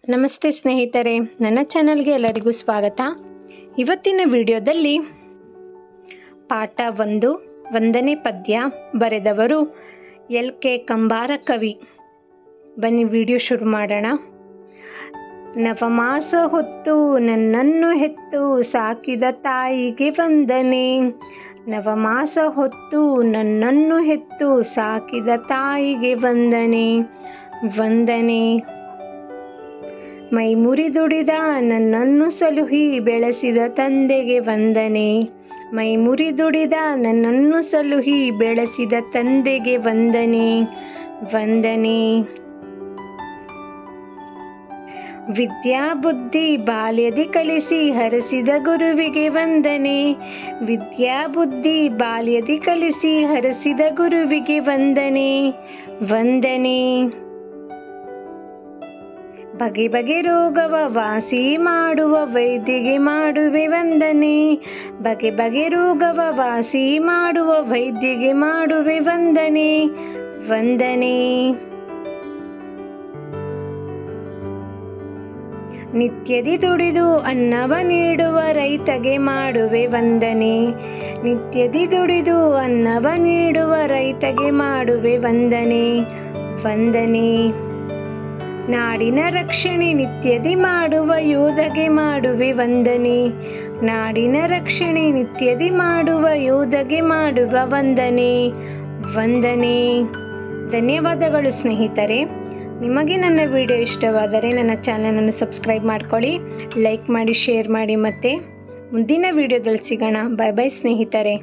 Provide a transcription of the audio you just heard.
ನಮಸ್ತೆ ಸ್ನೇಹಿತರೆ, ನನ್ನ ಚಾನಲ್ಗೆ ಎಲ್ಲರಿಗೂ ಸ್ವಾಗತ. ಇವತ್ತಿನ ವಿಡಿಯೋದಲ್ಲಿ ಪಾಠ 1 ಒಂದನೇ ಪದ್ಯ ಬರೆದವರು LK ಕಂಬಾರ ಕವಿ. ಬನ್ನಿ ವಿಡಿಯೋ ಶುರು ಮಾಡೋಣ. ನವಮಾಸ ಹೊತ್ತು ನನ್ನನ್ನು ಹೆತ್ತು ಸಾಕಿದ ತಾಯಿಗೆ ವಂದನೆ. ನವಮಾಸ ಹೊತ್ತು ನನ್ನನ್ನು ಹೆತ್ತು ಸಾಕಿದ ತಾಯಿಗೆ ವಂದನೆ. ವಂದನೆ. ಮೈ ಮುರಿದುಡಿದ ನನ್ನನ್ನು ಸಲುಹಿ ಬೆಳೆಸಿದ ತಂದೆಗೆ ವಂದನೆ. ಮೈ ಮುರಿದುಡಿದ ನನ್ನನ್ನು ಸಲುಹಿ ಬೆಳೆಸಿದ ತಂದೆಗೆ ವಂದನೆ. ವಂದನೆ. ವಿದ್ಯಾ ಬುದ್ಧಿ ಬಾಲ್ಯದಿ ಕಲಿಸಿ ಹರಸಿದ ಗುರುವಿಗೆ ವಂದನೆ. ವಿದ್ಯಾ ಬುದ್ಧಿ ಬಾಲ್ಯದಿ ಕಲಿಸಿ ಹರಸಿದ ಗುರುವಿಗೆ ವಂದನೆ. ವಂದನೆ. ಬಗೆ ಬಗೆ ರೋಗವ ವಾಸಿ ಮಾಡುವ ವೈದ್ಯಗೆ ಮಾಡುವೆ ವಂದನೆ. ಬಗೆ ಬಗೆ ರೋಗವ ವಾಸಿ ಮಾಡುವ ವೈದ್ಯಗೆ ಮಾಡುವೆ ವಂದನೆ. ವಂದನೆ. ನಿತ್ಯದಿ ದುಡಿದು ಅನ್ನವ ನೀಡುವ ರೈತಗೆ ಮಾಡುವೆ ವಂದನೆ. ನಿತ್ಯದಿ ದುಡಿದು ಅನ್ನವ ನೀಡುವ ರೈತಗೆ ಮಾಡುವೆ ವಂದನೆ. ವಂದನೆ. ನಾಡಿನ ರಕ್ಷಣೆ ನಿತ್ಯದಿ ಮಾಡುವ ಯೋಧಗೆ ಮಾಡುವೆ ವಂದನೆ. ನಾಡಿನ ರಕ್ಷಣೆ ನಿತ್ಯದಿ ಮಾಡುವ ಯೋಧಗೆ ಮಾಡುವ ವಂದನೆ. ವಂದನೆ. ಧನ್ಯವಾದಗಳು ಸ್ನೇಹಿತರೆ. ನಿಮಗೆ ನನ್ನ ವಿಡಿಯೋ ಇಷ್ಟವಾದರೆ ನನ್ನ ಚಾನಲನ್ನು ಸಬ್ಸ್ಕ್ರೈಬ್ ಮಾಡ್ಕೊಳ್ಳಿ, ಲೈಕ್ ಮಾಡಿ, ಶೇರ್ ಮಾಡಿ. ಮತ್ತು ಮುಂದಿನ ವಿಡಿಯೋದಲ್ಲಿ ಸಿಗೋಣ. ಬಾಯ್ ಬಾಯ್ ಸ್ನೇಹಿತರೆ.